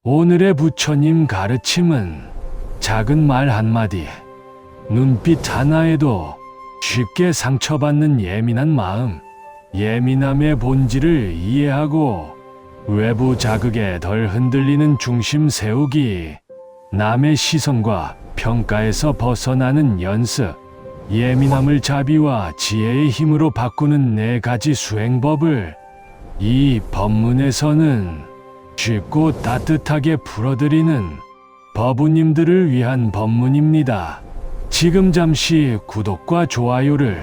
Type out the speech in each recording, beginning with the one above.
오늘의 부처님 가르침은 작은 말 한마디, 눈빛 하나에도 쉽게 상처받는 예민한 마음, 예민함의 본질을 이해하고 외부 자극에 덜 흔들리는 중심 세우기, 남의 시선과 평가에서 벗어나는 연습, 예민함을 자비와 지혜의 힘으로 바꾸는 4가지 수행법을 이 법문에서는 쉽고 따뜻하게 풀어드리는 법우님들을 위한 법문입니다. 지금 잠시 구독과 좋아요를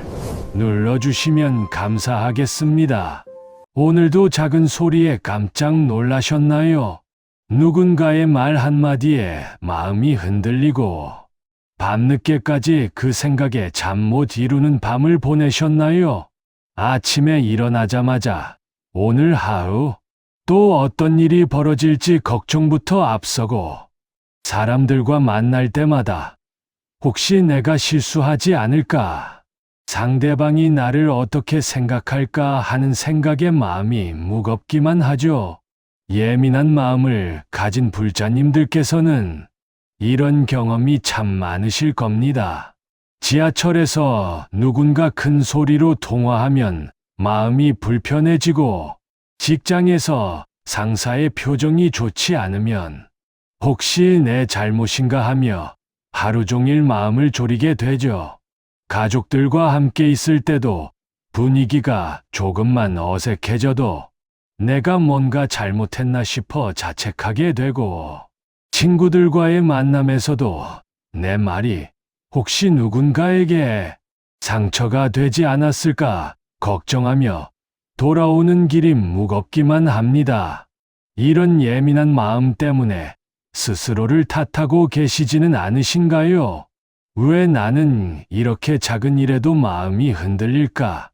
눌러주시면 감사하겠습니다. 오늘도 작은 소리에 깜짝 놀라셨나요? 누군가의 말 한마디에 마음이 흔들리고 밤늦게까지 그 생각에 잠 못 이루는 밤을 보내셨나요? 아침에 일어나자마자 오늘 하루 또 어떤 일이 벌어질지 걱정부터 앞서고 사람들과 만날 때마다 혹시 내가 실수하지 않을까? 상대방이 나를 어떻게 생각할까 하는 생각에 마음이 무겁기만 하죠. 예민한 마음을 가진 불자님들께서는 이런 경험이 참 많으실 겁니다. 지하철에서 누군가 큰 소리로 통화하면 마음이 불편해지고 직장에서 상사의 표정이 좋지 않으면 혹시 내 잘못인가 하며 하루 종일 마음을 졸이게 되죠. 가족들과 함께 있을 때도 분위기가 조금만 어색해져도 내가 뭔가 잘못했나 싶어 자책하게 되고 친구들과의 만남에서도 내 말이 혹시 누군가에게 상처가 되지 않았을까 걱정하며 돌아오는 길이 무겁기만 합니다. 이런 예민한 마음 때문에 스스로를 탓하고 계시지는 않으신가요? 왜 나는 이렇게 작은 일에도 마음이 흔들릴까?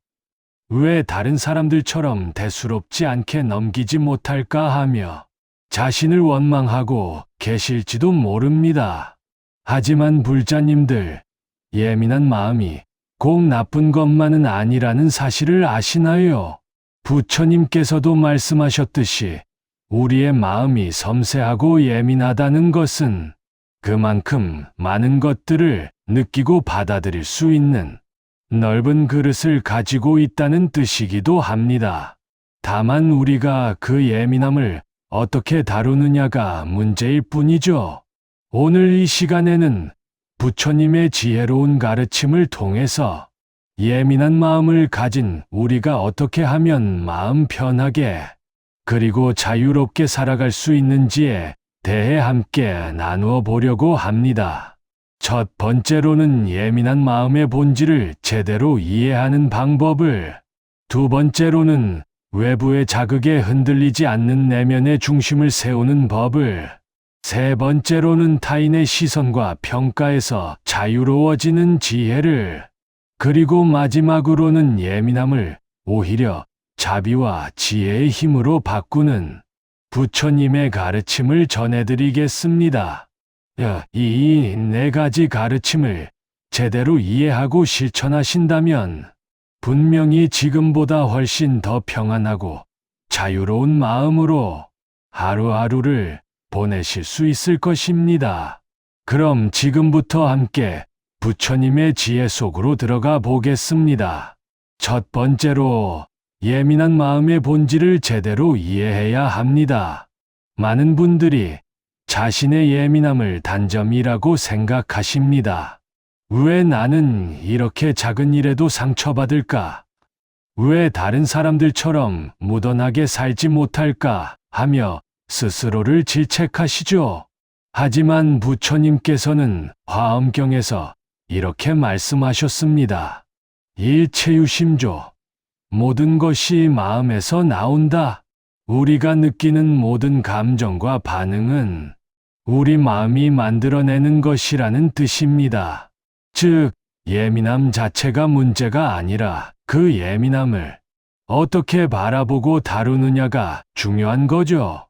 왜 다른 사람들처럼 대수롭지 않게 넘기지 못할까 하며 자신을 원망하고 계실지도 모릅니다. 하지만 불자님들, 예민한 마음이 꼭 나쁜 것만은 아니라는 사실을 아시나요? 부처님께서도 말씀하셨듯이 우리의 마음이 섬세하고 예민하다는 것은 그만큼 많은 것들을 느끼고 받아들일 수 있는 넓은 그릇을 가지고 있다는 뜻이기도 합니다. 다만 우리가 그 예민함을 어떻게 다루느냐가 문제일 뿐이죠. 오늘 이 시간에는 부처님의 지혜로운 가르침을 통해서 예민한 마음을 가진 우리가 어떻게 하면 마음 편하게 그리고 자유롭게 살아갈 수 있는지에 대해 함께 나누어 보려고 합니다. 첫 번째로는 예민한 마음의 본질을 제대로 이해하는 방법을, 두 번째로는 외부의 자극에 흔들리지 않는 내면의 중심을 세우는 법을, 세 번째로는 타인의 시선과 평가에서 자유로워지는 지혜를, 그리고 마지막으로는 예민함을 오히려 자비와 지혜의 힘으로 바꾸는 부처님의 가르침을 전해드리겠습니다. 이 4가지 가르침을 제대로 이해하고 실천하신다면 분명히 지금보다 훨씬 더 평안하고 자유로운 마음으로 하루하루를 보내실 수 있을 것입니다. 그럼 지금부터 함께 부처님의 지혜 속으로 들어가 보겠습니다. 첫 번째로 예민한 마음의 본질을 제대로 이해해야 합니다. 많은 분들이 자신의 예민함을 단점이라고 생각하십니다. 왜 나는 이렇게 작은 일에도 상처받을까? 왜 다른 사람들처럼 무던하게 살지 못할까? 하며 스스로를 질책하시죠. 하지만 부처님께서는 화엄경에서 이렇게 말씀하셨습니다. 일체유심조. 모든 것이 마음에서 나온다. 우리가 느끼는 모든 감정과 반응은 우리 마음이 만들어내는 것이라는 뜻입니다. 즉, 예민함 자체가 문제가 아니라 그 예민함을 어떻게 바라보고 다루느냐가 중요한 거죠.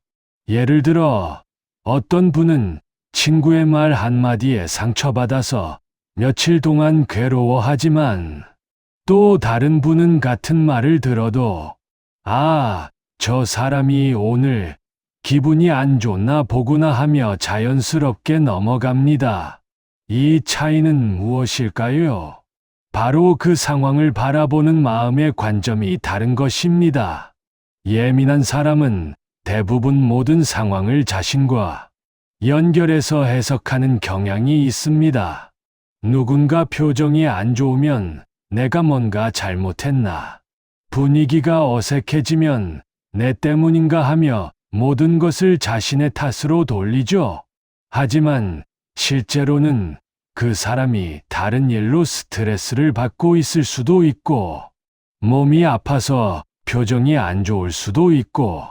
예를 들어, 어떤 분은 친구의 말 한마디에 상처받아서 며칠 동안 괴로워하지만 또 다른 분은 같은 말을 들어도 저 사람이 오늘 기분이 안 좋나 보구나 하며 자연스럽게 넘어갑니다. 이 차이는 무엇일까요? 바로 그 상황을 바라보는 마음의 관점이 다른 것입니다. 예민한 사람은 대부분 모든 상황을 자신과 연결해서 해석하는 경향이 있습니다. 누군가 표정이 안 좋으면 내가 뭔가 잘못했나? 분위기가 어색해지면 내 때문인가 하며 모든 것을 자신의 탓으로 돌리죠. 하지만 실제로는 그 사람이 다른 일로 스트레스를 받고 있을 수도 있고, 몸이 아파서 표정이 안 좋을 수도 있고,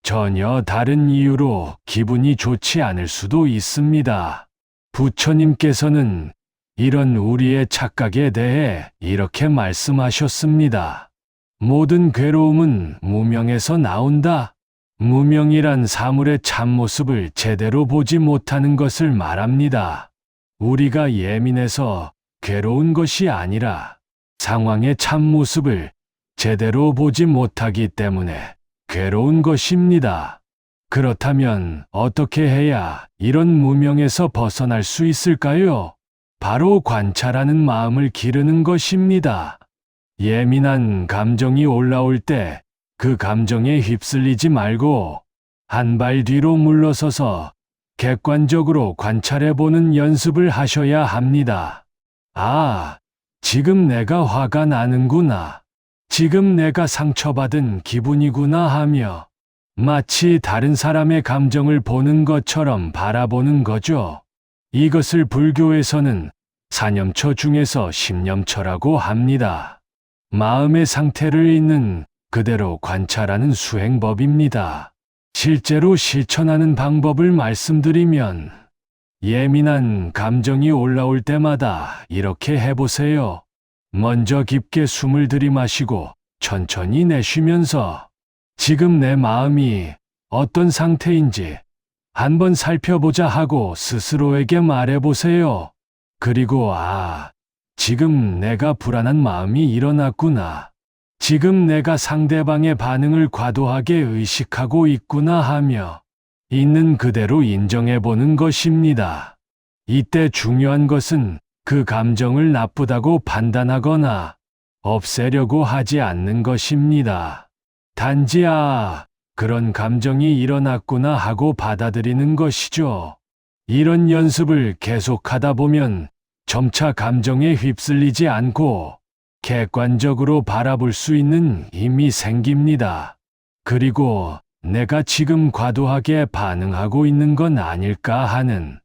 전혀 다른 이유로 기분이 좋지 않을 수도 있습니다. 부처님께서는 이런 우리의 착각에 대해 이렇게 말씀하셨습니다. 모든 괴로움은 무명에서 나온다. 무명이란 사물의 참모습을 제대로 보지 못하는 것을 말합니다. 우리가 예민해서 괴로운 것이 아니라 상황의 참모습을 제대로 보지 못하기 때문에 괴로운 것입니다. 그렇다면 어떻게 해야 이런 무명에서 벗어날 수 있을까요? 바로 관찰하는 마음을 기르는 것입니다. 예민한 감정이 올라올 때 그 감정에 휩쓸리지 말고 한 발 뒤로 물러서서 객관적으로 관찰해보는 연습을 하셔야 합니다. 아, 지금 내가 화가 나는구나. 지금 내가 상처받은 기분이구나 하며 마치 다른 사람의 감정을 보는 것처럼 바라보는 거죠. 이것을 불교에서는 사념처 중에서 십념처라고 합니다. 마음의 상태를 있는 그대로 관찰하는 수행법입니다. 실제로 실천하는 방법을 말씀드리면 예민한 감정이 올라올 때마다 이렇게 해보세요. 먼저 깊게 숨을 들이마시고 천천히 내쉬면서 지금 내 마음이 어떤 상태인지 한번 살펴보자 하고 스스로에게 말해보세요. 그리고 지금 내가 불안한 마음이 일어났구나. 지금 내가 상대방의 반응을 과도하게 의식하고 있구나 하며 있는 그대로 인정해보는 것입니다. 이때 중요한 것은 그 감정을 나쁘다고 판단하거나 없애려고 하지 않는 것입니다. 단지 그런 감정이 일어났구나 하고 받아들이는 것이죠. 이런 연습을 계속하다 보면 점차 감정에 휩쓸리지 않고 객관적으로 바라볼 수 있는 힘이 생깁니다. 그리고 내가 지금 과도하게 반응하고 있는 건 아닐까 하는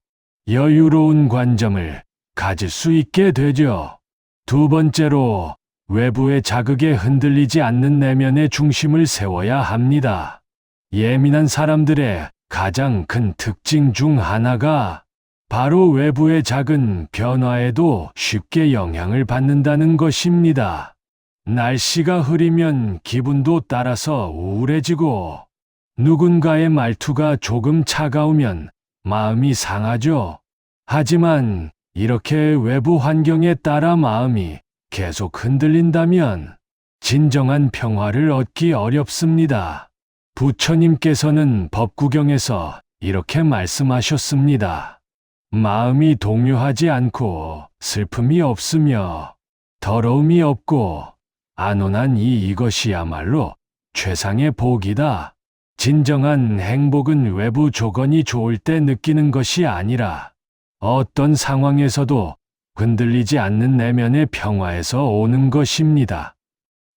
여유로운 관점을 가질 수 있게 되죠. 두 번째로 외부의 자극에 흔들리지 않는 내면의 중심을 세워야 합니다. 예민한 사람들의 가장 큰 특징 중 하나가 바로 외부의 작은 변화에도 쉽게 영향을 받는다는 것입니다. 날씨가 흐리면 기분도 따라서 우울해지고 누군가의 말투가 조금 차가우면 마음이 상하죠. 하지만 이렇게 외부 환경에 따라 마음이 계속 흔들린다면 진정한 평화를 얻기 어렵습니다. 부처님께서는 법구경에서 이렇게 말씀하셨습니다. 마음이 동요하지 않고 슬픔이 없으며 더러움이 없고 안온한 이것이야말로 최상의 복이다. 진정한 행복은 외부 조건이 좋을 때 느끼는 것이 아니라 어떤 상황에서도 흔들리지 않는 내면의 평화에서 오는 것입니다.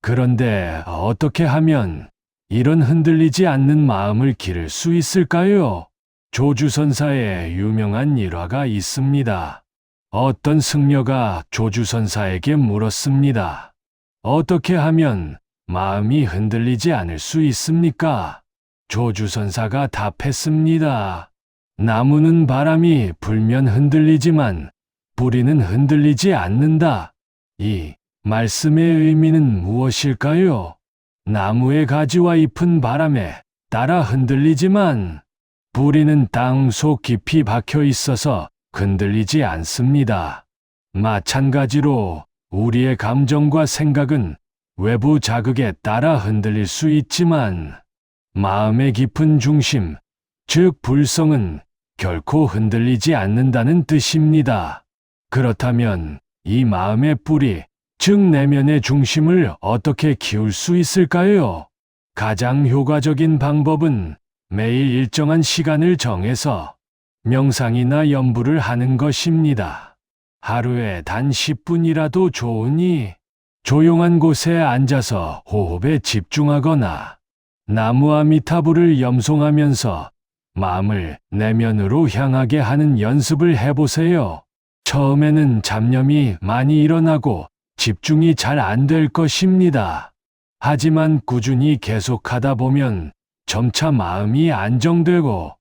그런데 어떻게 하면 이런 흔들리지 않는 마음을 기를 수 있을까요? 조주선사의 유명한 일화가 있습니다. 어떤 승려가 조주선사에게 물었습니다. 어떻게 하면 마음이 흔들리지 않을 수 있습니까? 조주선사가 답했습니다. 나무는 바람이 불면 흔들리지만 뿌리는 흔들리지 않는다. 이 말씀의 의미는 무엇일까요? 나무의 가지와 잎은 바람에 따라 흔들리지만 뿌리는 땅 속 깊이 박혀 있어서 흔들리지 않습니다. 마찬가지로 우리의 감정과 생각은 외부 자극에 따라 흔들릴 수 있지만 마음의 깊은 중심, 즉 불성은 결코 흔들리지 않는다는 뜻입니다. 그렇다면 이 마음의 뿌리, 즉 내면의 중심을 어떻게 키울 수 있을까요? 가장 효과적인 방법은 매일 일정한 시간을 정해서 명상이나 염불을 하는 것입니다. 하루에 단 10분이라도 좋으니 조용한 곳에 앉아서 호흡에 집중하거나 나무 아미타불을 염송하면서 마음을 내면으로 향하게 하는 연습을 해보세요. 처음에는 잡념이 많이 일어나고 집중이 잘 안 될 것입니다. 하지만 꾸준히 계속하다 보면 점차 마음이 안정되고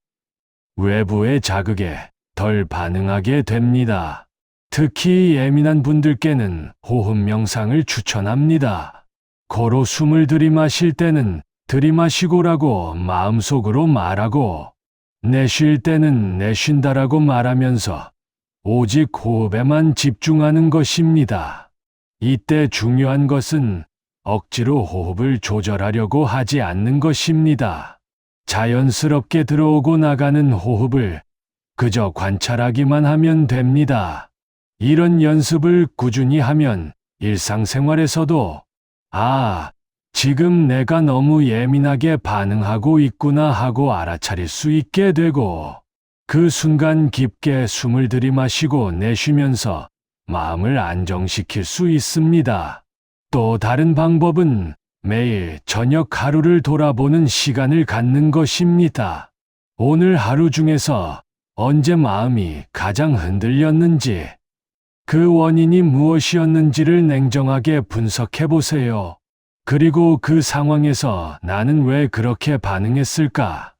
외부의 자극에 덜 반응하게 됩니다. 특히 예민한 분들께는 호흡 명상을 추천합니다. 코로 숨을 들이마실 때는 들이마시고라고 마음속으로 말하고 내쉴 때는 내쉰다라고 말하면서 오직 호흡에만 집중하는 것입니다. 이때 중요한 것은 억지로 호흡을 조절하려고 하지 않는 것입니다. 자연스럽게 들어오고 나가는 호흡을 그저 관찰하기만 하면 됩니다. 이런 연습을 꾸준히 하면 일상생활에서도 지금 내가 너무 예민하게 반응하고 있구나 하고 알아차릴 수 있게 되고 그 순간 깊게 숨을 들이마시고 내쉬면서 마음을 안정시킬 수 있습니다. 또 다른 방법은 매일 저녁 하루를 돌아보는 시간을 갖는 것입니다. 오늘 하루 중에서 언제 마음이 가장 흔들렸는지, 그 원인이 무엇이었는지를 냉정하게 분석해 보세요. 그리고 그 상황에서 나는 왜 그렇게 반응했을까?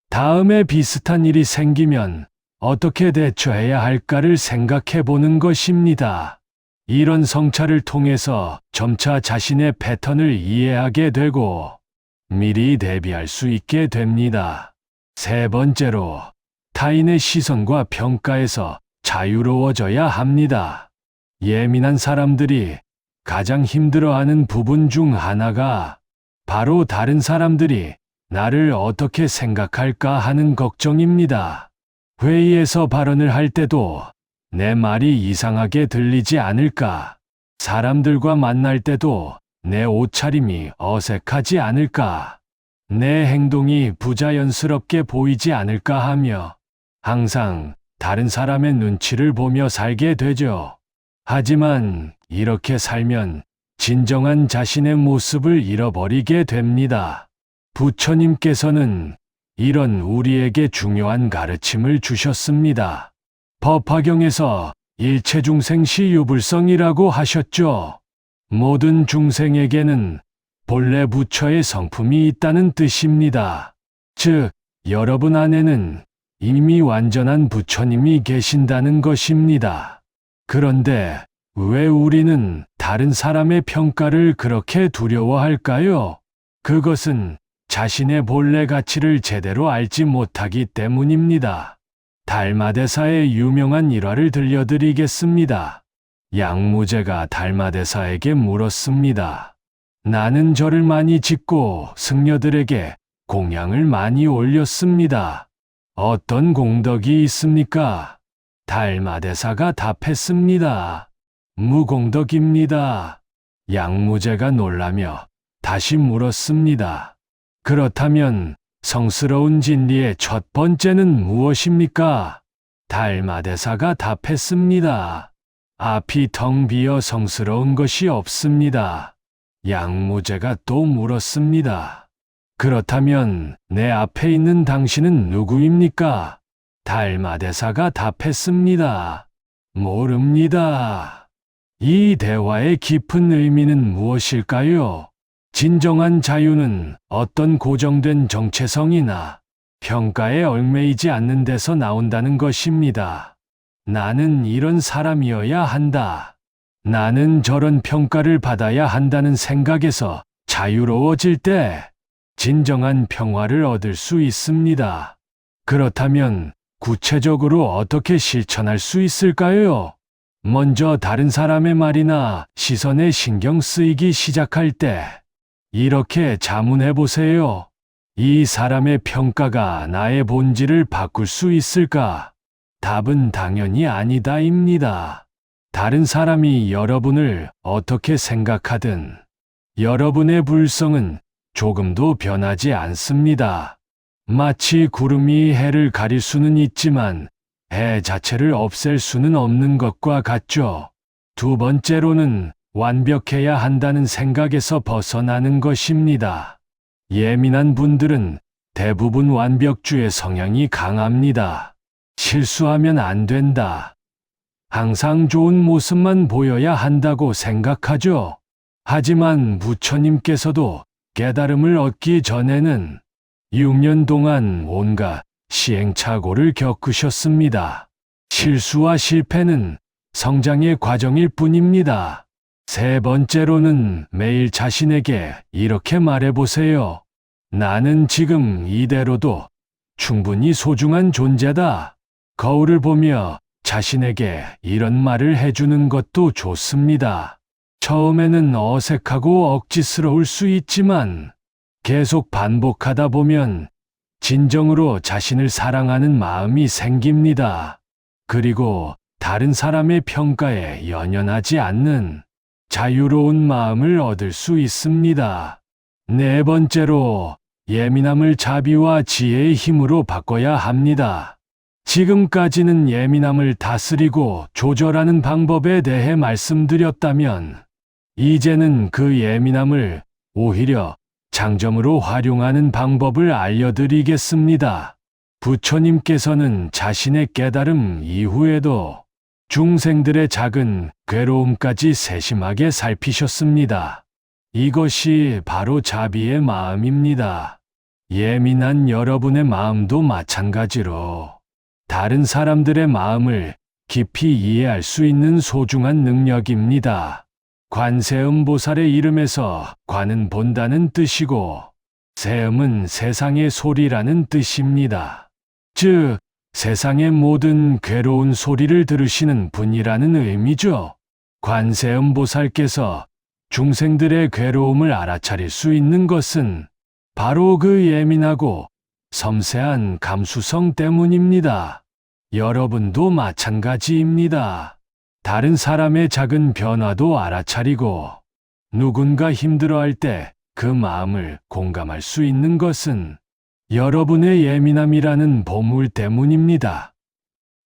다음에 비슷한 일이 생기면 어떻게 대처해야 할까를 생각해 보는 것입니다. 이런 성찰을 통해서 점차 자신의 패턴을 이해하게 되고 미리 대비할 수 있게 됩니다. 세 번째로, 타인의 시선과 평가에서 자유로워져야 합니다. 예민한 사람들이 가장 힘들어하는 부분 중 하나가 바로 다른 사람들이 나를 어떻게 생각할까 하는 걱정입니다. 회의에서 발언을 할 때도 내 말이 이상하게 들리지 않을까? 사람들과 만날 때도 내 옷차림이 어색하지 않을까? 내 행동이 부자연스럽게 보이지 않을까 하며 항상 다른 사람의 눈치를 보며 살게 되죠. 하지만 이렇게 살면 진정한 자신의 모습을 잃어버리게 됩니다. 부처님께서는 이런 우리에게 중요한 가르침을 주셨습니다. 법화경에서 일체중생시 유불성이라고 하셨죠. 모든 중생에게는 본래 부처의 성품이 있다는 뜻입니다. 즉, 여러분 안에는 이미 완전한 부처님이 계신다는 것입니다. 그런데 왜 우리는 다른 사람의 평가를 그렇게 두려워할까요? 그것은 자신의 본래 가치를 제대로 알지 못하기 때문입니다. 달마대사의 유명한 일화를 들려드리겠습니다. 양무제가 달마대사에게 물었습니다. 나는 절을 많이 짓고 승려들에게 공양을 많이 올렸습니다. 어떤 공덕이 있습니까? 달마대사가 답했습니다. 무공덕입니다. 양무제가 놀라며 다시 물었습니다. 그렇다면 성스러운 진리의 첫 번째는 무엇입니까? 달마대사가 답했습니다. 앞이 텅 비어 성스러운 것이 없습니다. 양무제가 또 물었습니다. 그렇다면 내 앞에 있는 당신은 누구입니까? 달마대사가 답했습니다. 모릅니다. 이 대화의 깊은 의미는 무엇일까요? 진정한 자유는 어떤 고정된 정체성이나 평가에 얽매이지 않는 데서 나온다는 것입니다. 나는 이런 사람이어야 한다. 나는 저런 평가를 받아야 한다는 생각에서 자유로워질 때 진정한 평화를 얻을 수 있습니다. 그렇다면 구체적으로 어떻게 실천할 수 있을까요? 먼저 다른 사람의 말이나 시선에 신경 쓰이기 시작할 때 이렇게 자문해 보세요. 이 사람의 평가가 나의 본질을 바꿀 수 있을까? 답은 당연히 아니다입니다. 다른 사람이 여러분을 어떻게 생각하든 여러분의 불성은 조금도 변하지 않습니다. 마치 구름이 해를 가릴 수는 있지만 해 자체를 없앨 수는 없는 것과 같죠. 두 번째로는 완벽해야 한다는 생각에서 벗어나는 것입니다. 예민한 분들은 대부분 완벽주의 성향이 강합니다. 실수하면 안 된다. 항상 좋은 모습만 보여야 한다고 생각하죠. 하지만 부처님께서도 깨달음을 얻기 전에는 6년 동안 온갖 시행착오를 겪으셨습니다. 실수와 실패는 성장의 과정일 뿐입니다. 세 번째로는 매일 자신에게 이렇게 말해보세요. 나는 지금 이대로도 충분히 소중한 존재다. 거울을 보며 자신에게 이런 말을 해주는 것도 좋습니다. 처음에는 어색하고 억지스러울 수 있지만 계속 반복하다 보면 진정으로 자신을 사랑하는 마음이 생깁니다. 그리고 다른 사람의 평가에 연연하지 않는 자유로운 마음을 얻을 수 있습니다. 네 번째로 예민함을 자비와 지혜의 힘으로 바꿔야 합니다. 지금까지는 예민함을 다스리고 조절하는 방법에 대해 말씀드렸다면 이제는 그 예민함을 오히려 장점으로 활용하는 방법을 알려드리겠습니다. 부처님께서는 자신의 깨달음 이후에도 중생들의 작은 괴로움까지 세심하게 살피셨습니다. 이것이 바로 자비의 마음입니다. 예민한 여러분의 마음도 마찬가지로 다른 사람들의 마음을 깊이 이해할 수 있는 소중한 능력입니다. 관세음보살의 이름에서 관은 본다는 뜻이고 세음은 세상의 소리라는 뜻입니다. 즉, 세상의 모든 괴로운 소리를 들으시는 분이라는 의미죠. 관세음보살께서 중생들의 괴로움을 알아차릴 수 있는 것은 바로 그 예민하고 섬세한 감수성 때문입니다. 여러분도 마찬가지입니다. 다른 사람의 작은 변화도 알아차리고 누군가 힘들어할 때 그 마음을 공감할 수 있는 것은 여러분의 예민함이라는 보물 때문입니다.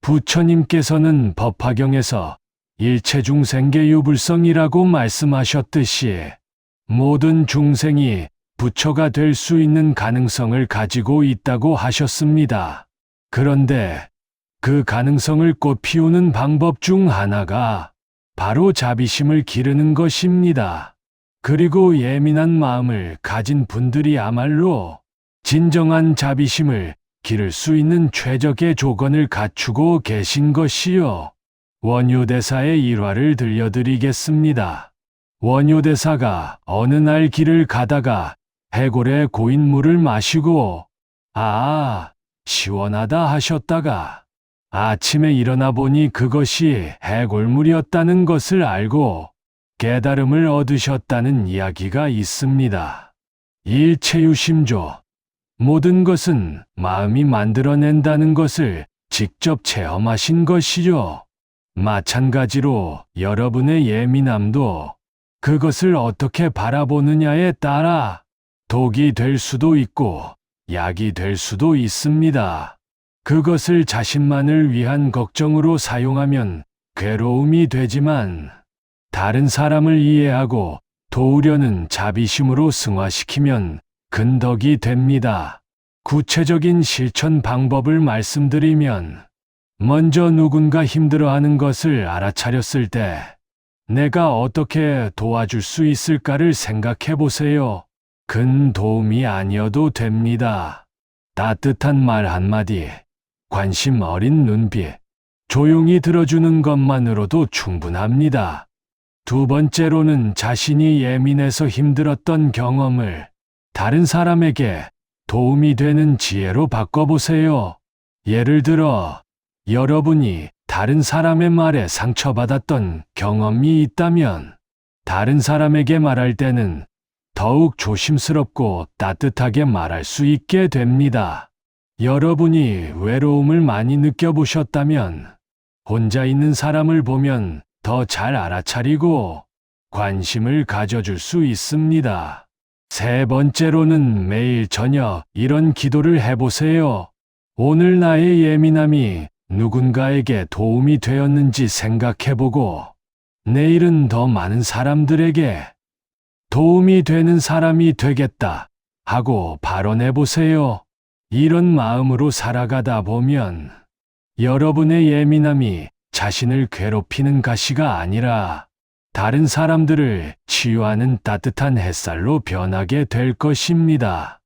부처님께서는 법화경에서 일체중생계 유불성이라고 말씀하셨듯이 모든 중생이 부처가 될 수 있는 가능성을 가지고 있다고 하셨습니다. 그런데 그 가능성을 꽃피우는 방법 중 하나가 바로 자비심을 기르는 것입니다. 그리고 예민한 마음을 가진 분들이야말로 진정한 자비심을 기를 수 있는 최적의 조건을 갖추고 계신 것이요. 원효대사의 일화를 들려드리겠습니다. 원효대사가 어느 날 길을 가다가 해골에 고인 물을 마시고 시원하다 하셨다가 아침에 일어나 보니 그것이 해골물이었다는 것을 알고 깨달음을 얻으셨다는 이야기가 있습니다. 일체유심조, 모든 것은 마음이 만들어낸다는 것을 직접 체험하신 것이죠. 마찬가지로 여러분의 예민함도 그것을 어떻게 바라보느냐에 따라 독이 될 수도 있고 약이 될 수도 있습니다. 그것을 자신만을 위한 걱정으로 사용하면 괴로움이 되지만 다른 사람을 이해하고 도우려는 자비심으로 승화시키면 근덕이 됩니다. 구체적인 실천 방법을 말씀드리면 먼저 누군가 힘들어하는 것을 알아차렸을 때 내가 어떻게 도와줄 수 있을까를 생각해 보세요. 큰 도움이 아니어도 됩니다. 따뜻한 말 한마디, 관심 어린 눈빛, 조용히 들어주는 것만으로도 충분합니다. 두 번째로는 자신이 예민해서 힘들었던 경험을 다른 사람에게 도움이 되는 지혜로 바꿔보세요. 예를 들어, 여러분이 다른 사람의 말에 상처받았던 경험이 있다면 다른 사람에게 말할 때는 더욱 조심스럽고 따뜻하게 말할 수 있게 됩니다. 여러분이 외로움을 많이 느껴보셨다면 혼자 있는 사람을 보면 더 잘 알아차리고 관심을 가져줄 수 있습니다. 세 번째로는 매일 저녁 이런 기도를 해보세요. 오늘 나의 예민함이 누군가에게 도움이 되었는지 생각해보고 내일은 더 많은 사람들에게 도움이 되는 사람이 되겠다 하고 발언해보세요. 이런 마음으로 살아가다 보면 여러분의 예민함이 자신을 괴롭히는 가시가 아니라 다른 사람들을 치유하는 따뜻한 햇살로 변하게 될 것입니다.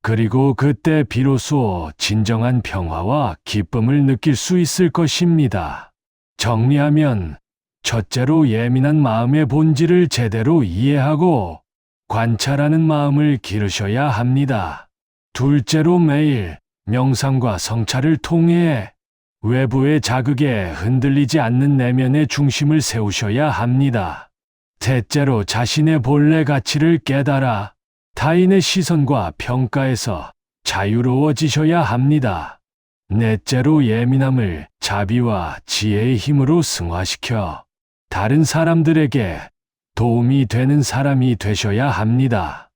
그리고 그때 비로소 진정한 평화와 기쁨을 느낄 수 있을 것입니다. 정리하면 첫째로 예민한 마음의 본질을 제대로 이해하고 관찰하는 마음을 기르셔야 합니다. 둘째로 매일 명상과 성찰을 통해 외부의 자극에 흔들리지 않는 내면의 중심을 세우셔야 합니다. 셋째로 자신의 본래 가치를 깨달아 타인의 시선과 평가에서 자유로워지셔야 합니다. 넷째로 예민함을 자비와 지혜의 힘으로 승화시켜 다른 사람들에게 도움이 되는 사람이 되셔야 합니다.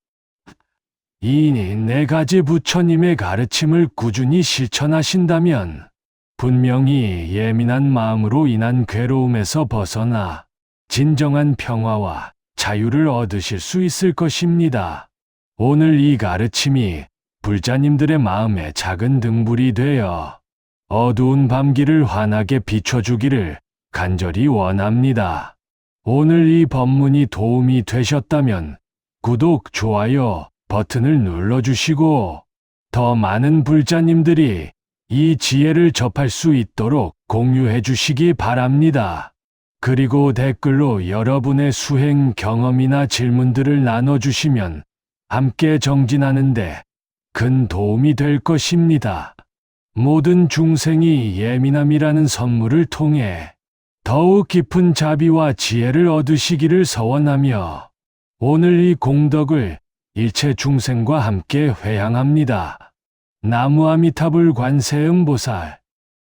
이 네 가지 부처님의 가르침을 꾸준히 실천하신다면 분명히 예민한 마음으로 인한 괴로움에서 벗어나 진정한 평화와 자유를 얻으실 수 있을 것입니다. 오늘 이 가르침이 불자님들의 마음에 작은 등불이 되어 어두운 밤길을 환하게 비춰주기를 간절히 원합니다. 오늘 이 법문이 도움이 되셨다면 구독, 좋아요 버튼을 눌러주시고 더 많은 불자님들이 이 지혜를 접할 수 있도록 공유해 주시기 바랍니다. 그리고 댓글로 여러분의 수행 경험이나 질문들을 나눠주시면 함께 정진하는데 큰 도움이 될 것입니다. 모든 중생이 예민함이라는 선물을 통해 더욱 깊은 자비와 지혜를 얻으시기를 서원하며 오늘 이 공덕을 일체 중생과 함께 회향합니다. 나무아미타불 관세음보살